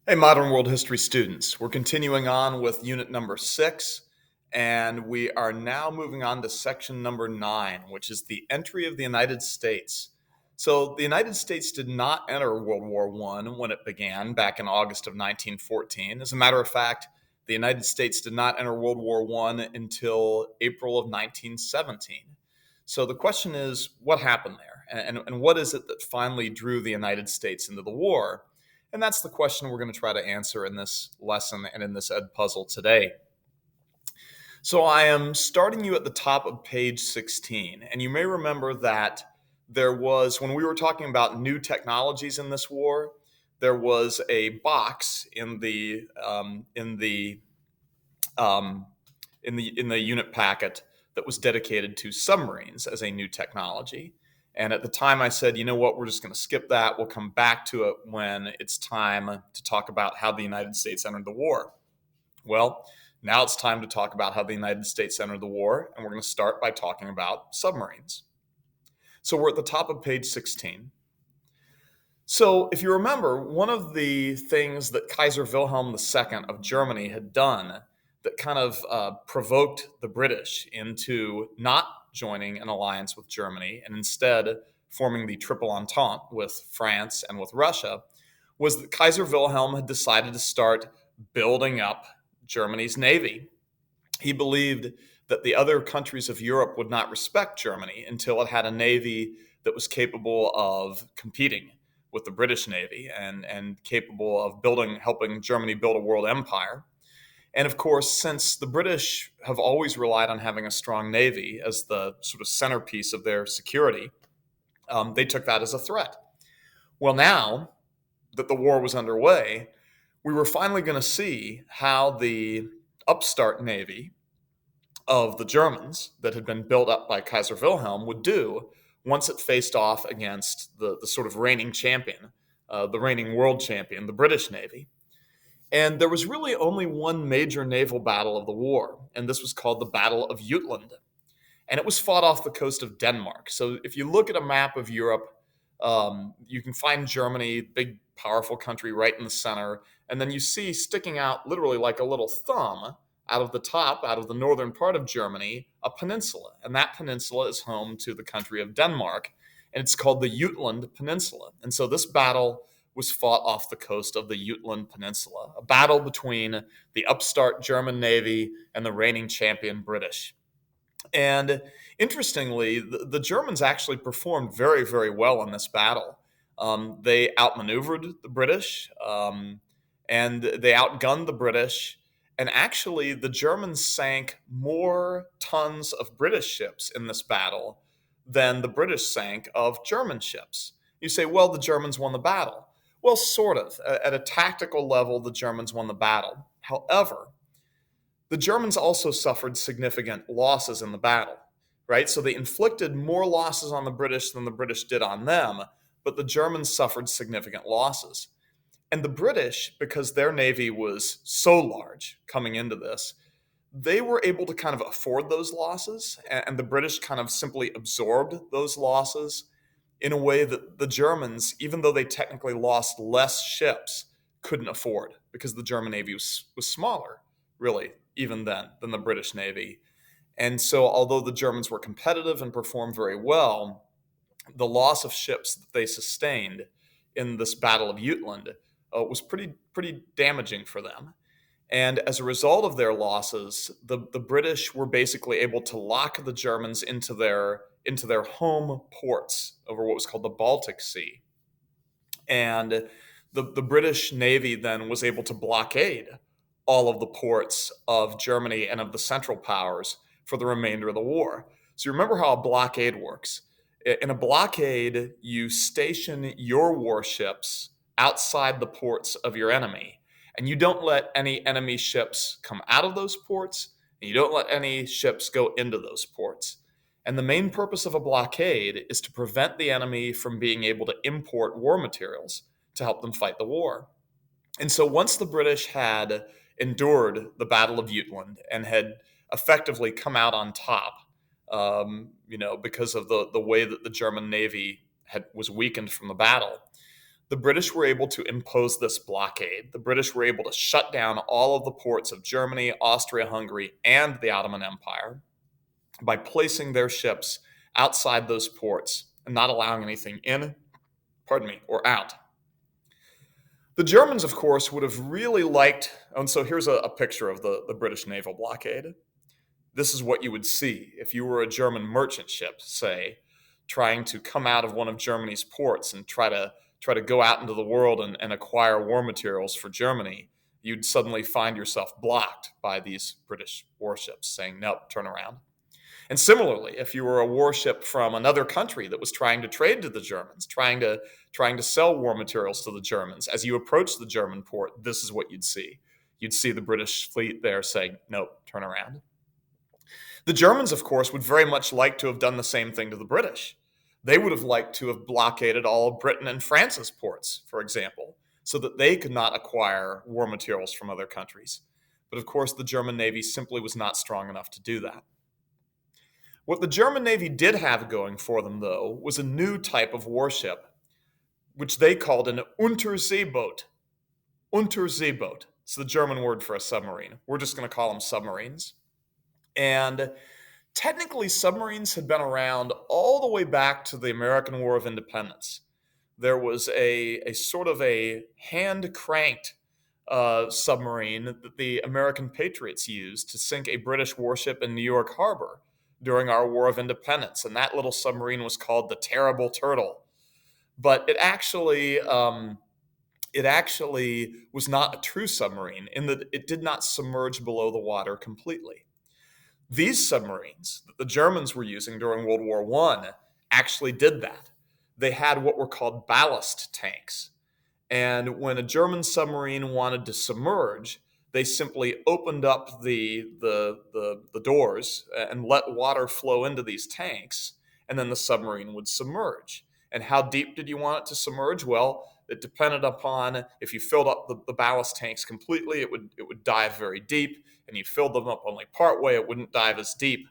Hey, Modern World History students. We're continuing on with unit number 6, and we are now moving on to section number 9, which is the entry of the United States. So, the United States did not enter World War I when it began back in August of 1914. As a matter of fact, the United States did not enter World War I until April of 1917. So, the question is, what happened there? And what is it that finally drew the United States into the war? And that's the question we're going to try to answer in this lesson and in this Ed puzzle today. So I am starting you at the top of page 16. And you may remember that when we were talking about new technologies in this war, there was a box in the unit packet that was dedicated to submarines as a new technology. And at the time, I said, you know what, we're just going to skip that. We'll come back to it when it's time to talk about how the United States entered the war. Well, now it's time to talk about how the United States entered the war, and we're going to start by talking about submarines. So we're at the top of page 16. So, if you remember, one of the things that Kaiser Wilhelm II of Germany had done that kind of provoked the British into not joining an alliance with Germany and instead forming the Triple Entente with France and with Russia was that Kaiser Wilhelm had decided to start building up Germany's navy. He believed that the other countries of Europe would not respect Germany until it had a navy that was capable of competing with the British Navy and capable of helping Germany build a world empire. And of course, since the British have always relied on having a strong navy as the sort of centerpiece of their security, they took that as a threat. Well, now that the war was underway, we were finally going to see how the upstart navy of the Germans that had been built up by Kaiser Wilhelm would do once it faced off against the sort of reigning champion, the reigning world champion, the British Navy. And there was really only one major naval battle of the war, and this was called the Battle of Jutland. And it was fought off the coast of Denmark. So if you look at a map of Europe, you can find Germany, big, powerful country, right in the center. And then you see sticking out literally like a little thumb out of the top, out of the northern part of Germany, a peninsula. And that peninsula is home to the country of Denmark. And it's called the Jutland Peninsula. And so this battle was fought off the coast of the Jutland Peninsula, a battle between the upstart German Navy and the reigning champion British. And interestingly, the Germans actually performed very, very well in this battle. They outmaneuvered the British, and they outgunned the British. And actually, the Germans sank more tons of British ships in this battle than the British sank of German ships. You say, well, the Germans won the battle. Well, sort of. At a tactical level, the Germans won the battle. However, the Germans also suffered significant losses in the battle, right? So they inflicted more losses on the British than the British did on them, but the Germans suffered significant losses. And the British, because their navy was so large coming into this, they were able to kind of afford those losses, and the British kind of simply absorbed those losses in a way that the Germans, even though they technically lost less ships, couldn't afford because the German Navy was smaller, really, even then, than the British Navy. And so, although the Germans were competitive and performed very well, the loss of ships that they sustained in this Battle of Jutland was pretty damaging for them. And as a result of their losses, the British were basically able to lock the Germans into their home ports over what was called the Baltic Sea. And the British Navy then was able to blockade all of the ports of Germany and of the Central Powers for the remainder of the war. So you remember how a blockade works. In a blockade, you station your warships outside the ports of your enemy, and you don't let any enemy ships come out of those ports, and you don't let any ships go into those ports. And the main purpose of a blockade is to prevent the enemy from being able to import war materials to help them fight the war. And so once the British had endured the Battle of Jutland and had effectively come out on top, because of the way that the German Navy was weakened from the battle, the British were able to impose this blockade. The British were able to shut down all of the ports of Germany, Austria-Hungary, and the Ottoman Empire by placing their ships outside those ports and not allowing anything in, or out. The Germans, of course, would have really liked, and so here's a picture of the British naval blockade. This is what you would see if you were a German merchant ship, say, trying to come out of one of Germany's ports and try to go out into the world and acquire war materials for Germany. You'd suddenly find yourself blocked by these British warships saying, nope, turn around. And similarly, if you were a warship from another country that was trying to trade to the Germans, trying to sell war materials to the Germans, as you approach the German port, this is what you'd see. You'd see the British fleet there saying, nope, turn around. The Germans, of course, would very much like to have done the same thing to the British. They would have liked to have blockaded all of Britain and France's ports, for example, so that they could not acquire war materials from other countries. But of course, the German Navy simply was not strong enough to do that. What the German Navy did have going for them, though, was a new type of warship, which they called an Unterseeboot. Unterseeboot. It's the German word for a submarine. We're just going to call them submarines. And technically, submarines had been around all the way back to the American War of Independence. There was a sort of a hand-cranked submarine that the American Patriots used to sink a British warship in New York Harbor during our War of Independence, and that little submarine was called the Terrible Turtle. But it actually was not a true submarine in that it did not submerge below the water completely. These submarines that the Germans were using during World War I actually did that. They had what were called ballast tanks. And when a German submarine wanted to submerge, they simply opened up the doors and let water flow into these tanks, and then the submarine would submerge. And how deep did you want it to submerge? Well, it depended upon if you filled up the ballast tanks completely, it would dive very deep, and you filled them up only part way, it wouldn't dive as deep.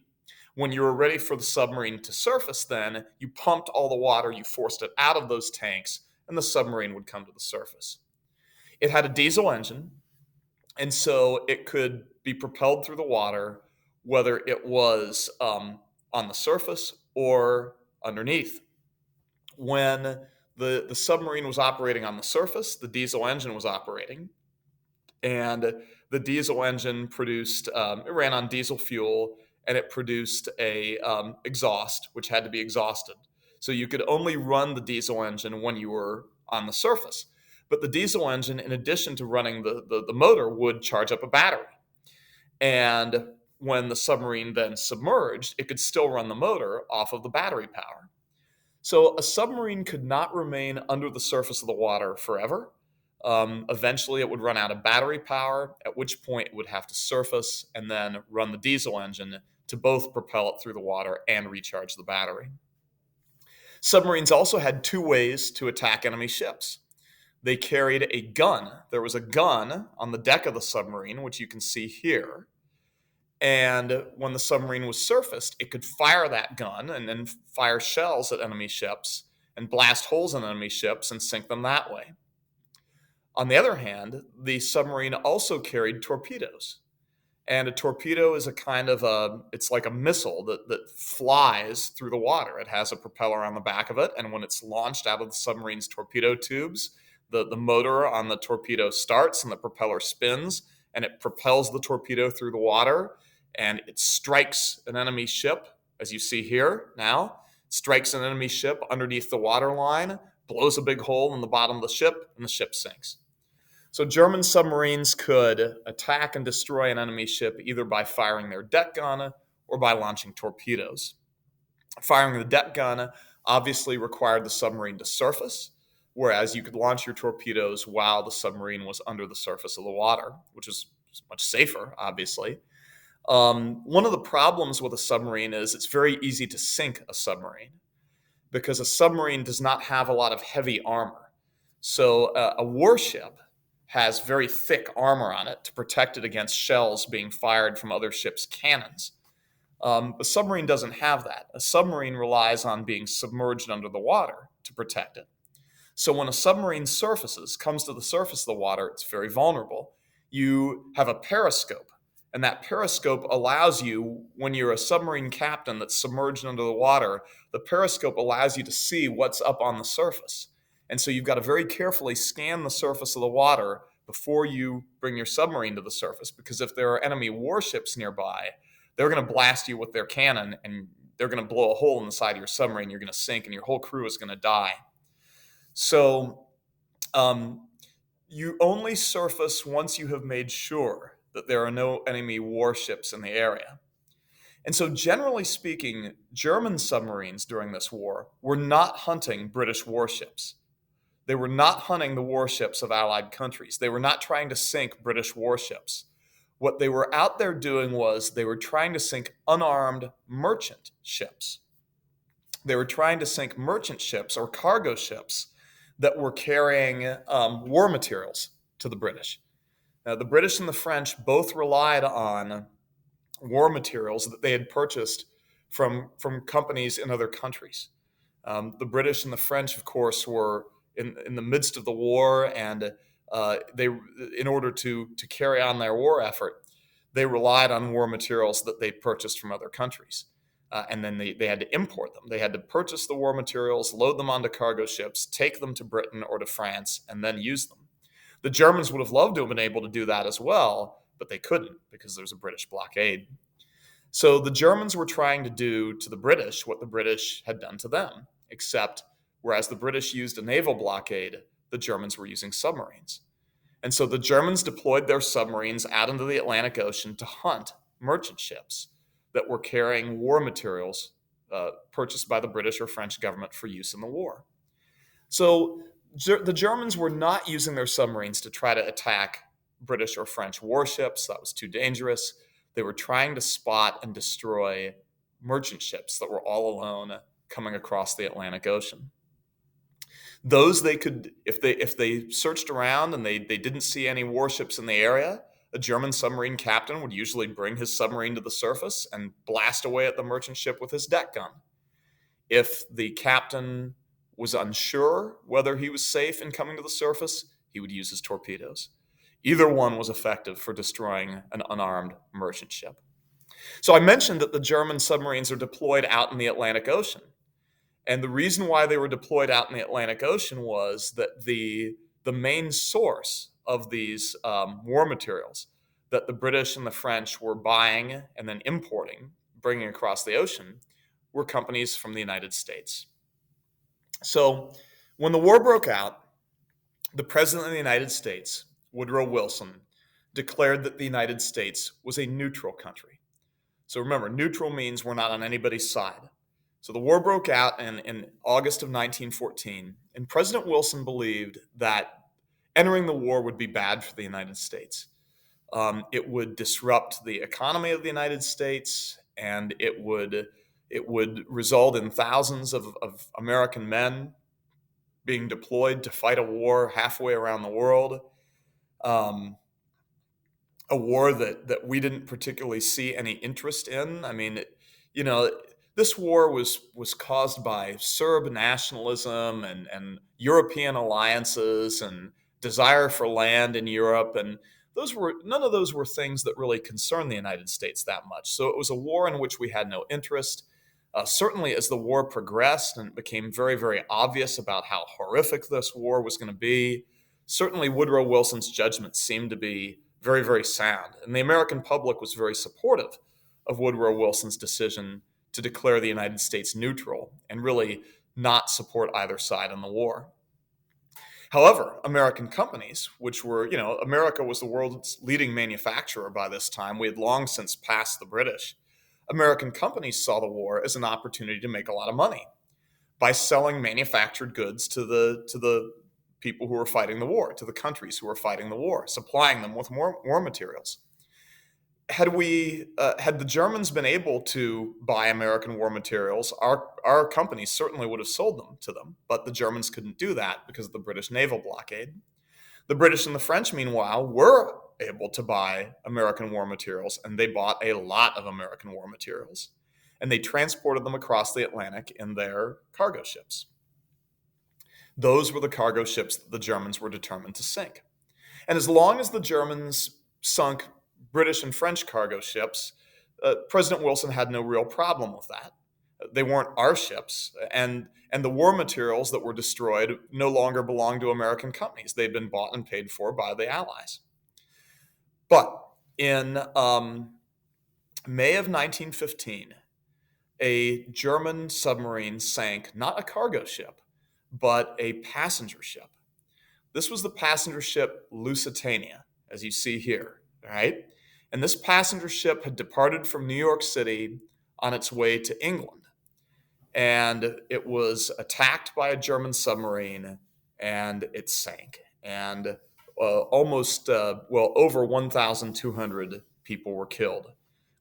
When you were ready for the submarine to surface, then you pumped all the water, you forced it out of those tanks, and the submarine would come to the surface. It had a diesel engine, and so it could be propelled through the water, whether it was on the surface or underneath. When the submarine was operating on the surface, the diesel engine was operating, and the diesel engine produced, it ran on diesel fuel, and it produced a exhaust, which had to be exhausted. So you could only run the diesel engine when you were on the surface. But the diesel engine, in addition to running the motor, would charge up a battery. And when the submarine then submerged, it could still run the motor off of the battery power. So a submarine could not remain under the surface of the water forever. Eventually, it would run out of battery power, at which point it would have to surface and then run the diesel engine to both propel it through the water and recharge the battery. Submarines also had two ways to attack enemy ships. They carried a gun. There was a gun on the deck of the submarine, which you can see here. And when the submarine was surfaced, it could fire that gun and then fire shells at enemy ships and blast holes in enemy ships and sink them that way. On the other hand, the submarine also carried torpedoes. And a torpedo is a kind of it's like a missile that flies through the water. It has a propeller on the back of it, and when it's launched out of the submarine's torpedo tubes, the motor on the torpedo starts and the propeller spins, and it propels the torpedo through the water, and it strikes an enemy ship, as you see here now. It strikes an enemy ship underneath the waterline, blows a big hole in the bottom of the ship, and the ship sinks. So German submarines could attack and destroy an enemy ship either by firing their deck gun or by launching torpedoes. Firing the deck gun obviously required the submarine to surface, whereas you could launch your torpedoes while the submarine was under the surface of the water, which is much safer, obviously. One of the problems with a submarine is it's very easy to sink a submarine because a submarine does not have a lot of heavy armor. So a warship has very thick armor on it to protect it against shells being fired from other ships' cannons. A submarine doesn't have that. A submarine relies on being submerged under the water to protect it. So when a submarine comes to the surface of the water, it's very vulnerable. You have a periscope, and that periscope allows you, when you're a submarine captain that's submerged under the water, the periscope allows you to see what's up on the surface. And so you've got to very carefully scan the surface of the water before you bring your submarine to the surface, because if there are enemy warships nearby, they're going to blast you with their cannon, and they're going to blow a hole in the side of your submarine. You're going to sink, and your whole crew is going to die. So you only surface once you have made sure that there are no enemy warships in the area. And so, generally speaking, German submarines during this war were not hunting British warships. They were not hunting the warships of Allied countries. They were not trying to sink British warships. What they were out there doing was they were trying to sink unarmed merchant ships. They were trying to sink merchant ships or cargo ships that were carrying war materials to the British. Now, the British and the French both relied on war materials that they had purchased from companies in other countries. The British and the French, of course, were in the midst of the war, and they, in order to carry on their war effort, they relied on war materials that they purchased from other countries. And then they had to import them. They had to purchase the war materials, load them onto cargo ships, take them to Britain or to France, and then use them. The Germans would have loved to have been able to do that as well, but they couldn't because there's a British blockade. So the Germans were trying to do to the British what the British had done to them, except whereas the British used a naval blockade, the Germans were using submarines. And so the Germans deployed their submarines out into the Atlantic Ocean to hunt merchant ships that were carrying war materials purchased by the British or French government for use in the war. So the Germans were not using their submarines to try to attack British or French warships. That was too dangerous. They were trying to spot and destroy merchant ships that were all alone coming across the Atlantic Ocean. Those they could, if they searched around and they didn't see any warships in the area, a German submarine captain would usually bring his submarine to the surface and blast away at the merchant ship with his deck gun. If the captain was unsure whether he was safe in coming to the surface, he would use his torpedoes. Either one was effective for destroying an unarmed merchant ship. So I mentioned that the German submarines are deployed out in the Atlantic Ocean. And the reason why they were deployed out in the Atlantic Ocean was that the main source of these war materials that the British and the French were buying and then importing, bringing across the ocean, were companies from the United States. So when the war broke out, the President of the United States, Woodrow Wilson, declared that the United States was a neutral country. So remember, neutral means we're not on anybody's side. So the war broke out in August of 1914, and President Wilson believed that entering the war would be bad for the United States. It would disrupt the economy of the United States, and it would result in thousands of American men being deployed to fight a war halfway around the world. A war that we didn't particularly see any interest in. I mean, this war was caused by Serb nationalism and European alliances and desire for land in Europe, and none of those were things that really concerned the United States that much. So it was a war in which we had no interest. Certainly, as the war progressed and it became very, very obvious about how horrific this war was going to be, certainly Woodrow Wilson's judgment seemed to be very, very sound, and the American public was very supportive of Woodrow Wilson's decision to declare the United States neutral and really not support either side in the war. However, American companies, which were, America was the world's leading manufacturer by this time. We had long since passed the British. American companies saw the war as an opportunity to make a lot of money by selling manufactured goods to the people who were fighting the war, to the countries who were fighting the war, supplying them with more war materials. Had the Germans been able to buy American war materials, our companies certainly would have sold them to them, but the Germans couldn't do that because of the British naval blockade. The British and the French, meanwhile, were able to buy American war materials, and they bought a lot of American war materials, and they transported them across the Atlantic in their cargo ships. Those were the cargo ships that the Germans were determined to sink. And as long as the Germans sunk British and French cargo ships, President Wilson had no real problem with that. They weren't our ships, and the war materials that were destroyed no longer belonged to American companies. They'd been bought and paid for by the Allies. But in May of 1915, a German submarine sank not a cargo ship, but a passenger ship. This was the passenger ship Lusitania, as you see here, right? And this passenger ship had departed from New York City on its way to England. And it was attacked by a German submarine and it sank. And over 1,200 people were killed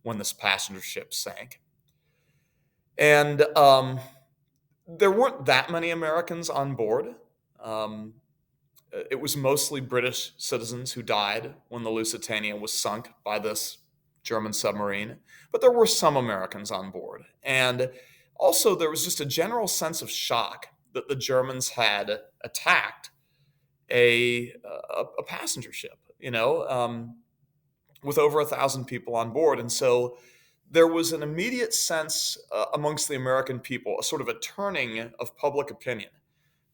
when this passenger ship sank. And there weren't that many Americans on board. It was mostly British citizens who died when the Lusitania was sunk by this German submarine, but there were some Americans on board. And also, there was just a general sense of shock that the Germans had attacked a passenger ship, with over 1,000 people on board. And so there was an immediate sense amongst the American people, a sort of a turning of public opinion.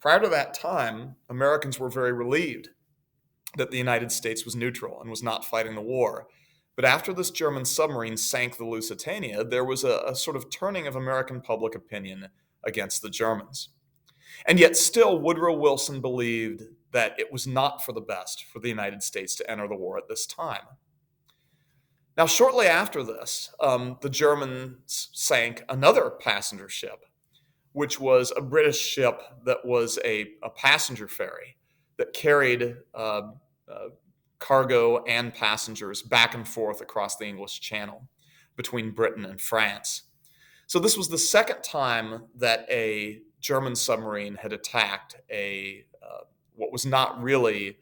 Prior to that time, Americans were very relieved that the United States was neutral and was not fighting the war. But after this German submarine sank the Lusitania, there was a sort of turning of American public opinion against the Germans. And yet still, Woodrow Wilson believed that it was not for the best for the United States to enter the war at this time. Now, shortly after this, the Germans sank another passenger ship, which was a British ship that was a passenger ferry that carried cargo and passengers back and forth across the English Channel between Britain and France. So this was the second time that a German submarine had attacked what was not really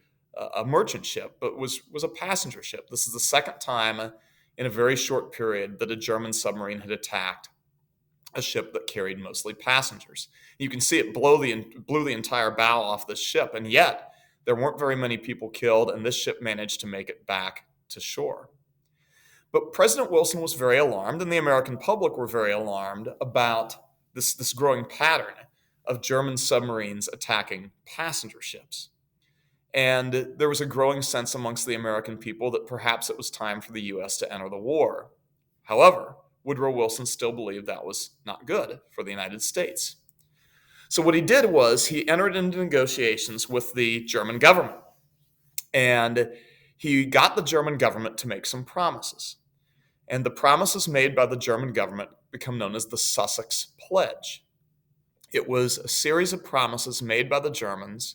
a merchant ship, but was a passenger ship. This is the second time in a very short period that a German submarine had attacked a ship that carried mostly passengers. You can see it blew the entire bow off this ship, and yet there weren't very many people killed, and this ship managed to make it back to shore. But President Wilson was very alarmed, and the American public were very alarmed about this growing pattern of German submarines attacking passenger ships. And there was a growing sense amongst the American people that perhaps it was time for the U.S. to enter the war. However, Woodrow Wilson still believed that was not good for the United States. So what he did was he entered into negotiations with the German government. And he got the German government to make some promises. And the promises made by the German government become known as the Sussex Pledge. It was a series of promises made by the Germans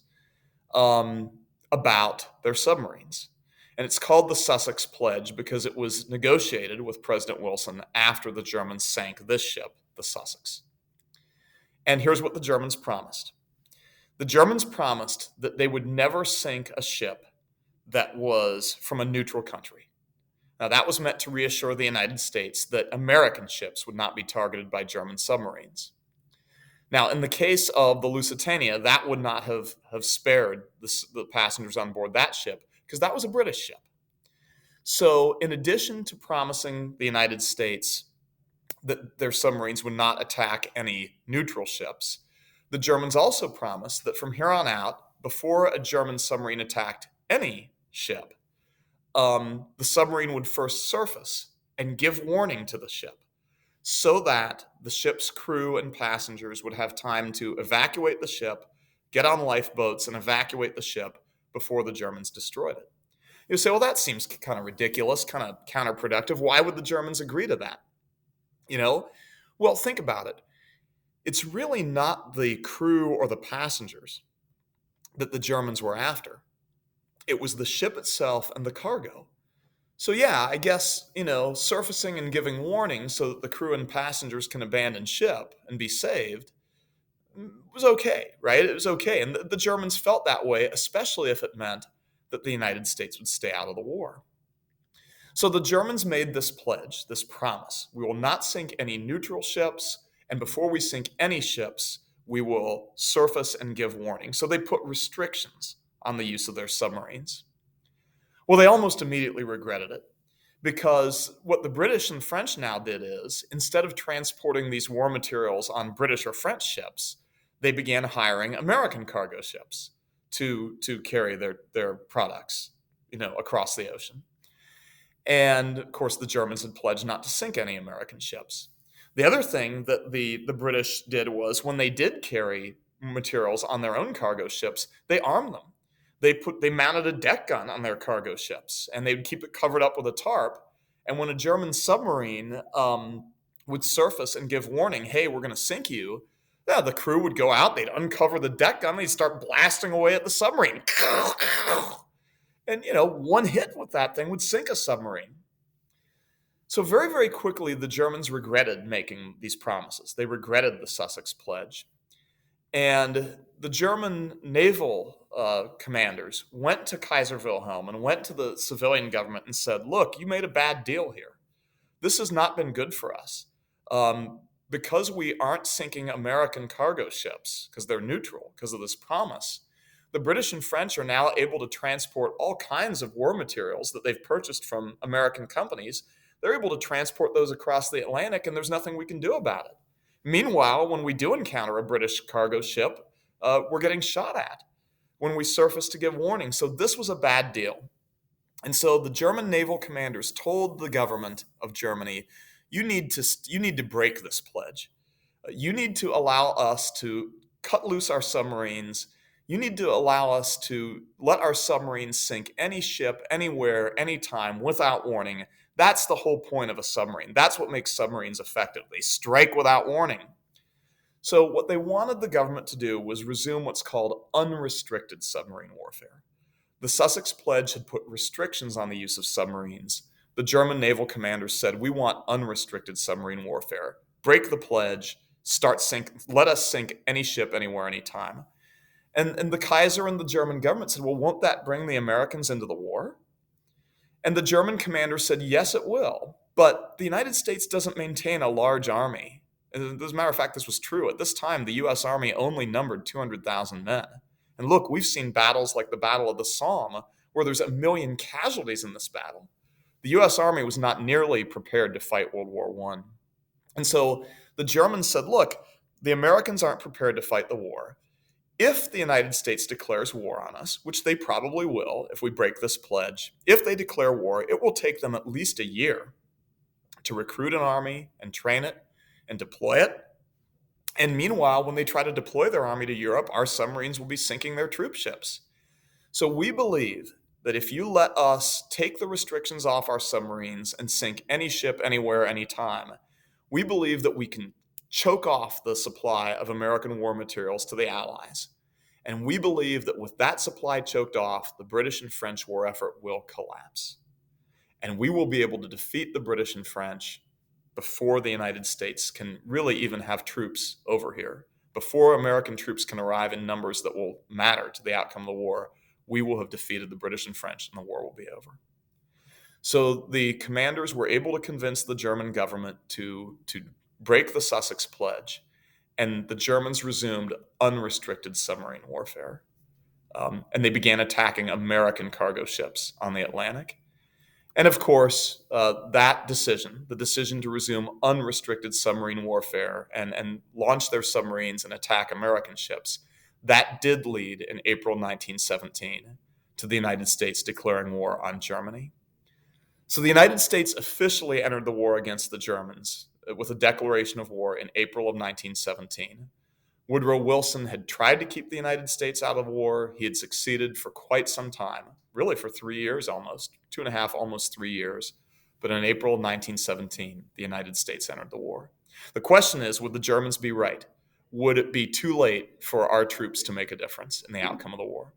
about their submarines. And it's called the Sussex Pledge because it was negotiated with President Wilson after the Germans sank this ship, the Sussex. And here's what the Germans promised. The Germans promised that they would never sink a ship that was from a neutral country. Now, that was meant to reassure the United States that American ships would not be targeted by German submarines. Now, in the case of the Lusitania, that would not have spared the passengers on board that ship because that was a British ship. So, in addition to promising the United States that their submarines would not attack any neutral ships, the Germans also promised that from here on out, before a German submarine attacked any ship, the submarine would first surface and give warning to the ship so that the ship's crew and passengers would have time to evacuate the ship, get on lifeboats, and evacuate the ship before the Germans destroyed it. You say, well, that seems kind of ridiculous, kind of counterproductive. Why would the Germans agree to that? Well, think about it. It's really not the crew or the passengers that the Germans were after. It was the ship itself and the cargo. So yeah, I guess, surfacing and giving warning so that the crew and passengers can abandon ship and be saved was okay, right? It was okay. And the Germans felt that way, especially if it meant that the United States would stay out of the war. So the Germans made this pledge, this promise. We will not sink any neutral ships, and before we sink any ships, we will surface and give warning. So they put restrictions on the use of their submarines. Well, they almost immediately regretted it, because what the British and French now did is, instead of transporting these war materials on British or French ships, they began hiring American cargo ships to carry their products, across the ocean. And of course, the Germans had pledged not to sink any American ships. The other thing that the British did was, when they did carry materials on their own cargo ships, they armed them. They mounted a deck gun on their cargo ships, and they would keep it covered up with a tarp. And when a German submarine would surface and give warning, "Hey, we're going to sink you," yeah, the crew would go out, they'd uncover the deck gun, they'd start blasting away at the submarine. And one hit with that thing would sink a submarine. So very, very quickly, the Germans regretted making these promises. They regretted the Sussex Pledge. And the German naval commanders went to Kaiser Wilhelm and went to the civilian government and said, "Look, you made a bad deal here. This has not been good for us. Because we aren't sinking American cargo ships, because they're neutral, because of this promise, the British and French are now able to transport all kinds of war materials that they've purchased from American companies. They're able to transport those across the Atlantic, and there's nothing we can do about it. Meanwhile, when we do encounter a British cargo ship, we're getting shot at when we surface to give warning." So this was a bad deal. And so the German naval commanders told the government of Germany, you need to break this pledge. You need to allow us to cut loose our submarines. You need to allow us to let our submarines sink any ship, anywhere, anytime, without warning. That's the whole point of a submarine. That's what makes submarines effective. They strike without warning. So what they wanted the government to do was resume what's called unrestricted submarine warfare. The Sussex Pledge had put restrictions on the use of submarines. The German naval commanders said, "We want unrestricted submarine warfare. Break the pledge, let us sink any ship, anywhere, anytime." And the Kaiser and the German government said, "Well, won't that bring the Americans into the war?" And the German commander said, "Yes, it will. But the United States doesn't maintain a large army." As a matter of fact, this was true. At this time, the U.S. Army only numbered 200,000 men. And look, we've seen battles like the Battle of the Somme, where there's 1 million casualties in this battle. The U.S. Army was not nearly prepared to fight World War I. And so the Germans said, "Look, the Americans aren't prepared to fight the war. If the United States declares war on us, which they probably will if we break this pledge, if they declare war, it will take them at least a year to recruit an army and train it and deploy it. And meanwhile, when they try to deploy their army to Europe, our submarines will be sinking their troop ships. So we believe that if you let us take the restrictions off our submarines and sink any ship, anywhere, anytime, we believe that we can choke off the supply of American war materials to the Allies. And we believe that with that supply choked off, the British and French war effort will collapse. And we will be able to defeat the British and French before the United States can really even have troops over here. Before American troops can arrive in numbers that will matter to the outcome of the war, we will have defeated the British and French, and the war will be over." So the commanders were able to convince the German government to break the Sussex Pledge, and the Germans resumed unrestricted submarine warfare. And they began attacking American cargo ships on the Atlantic. And of course, that decision, the decision to resume unrestricted submarine warfare and launch their submarines and attack American ships, that did lead in April 1917 to the United States declaring war on Germany. So the United States officially entered the war against the Germans with a declaration of war in April of 1917. Woodrow Wilson had tried to keep the United States out of war. He had succeeded for quite some time, really for 3 years almost, 2.5, almost 3 years. But in April 1917, the United States entered the war. The question is, would the Germans be right? Would it be too late for our troops to make a difference in the outcome of the war?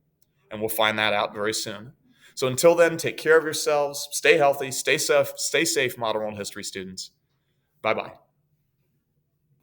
And we'll find that out very soon. So until then, take care of yourselves, stay healthy, stay safe, modern world history students. Bye-bye.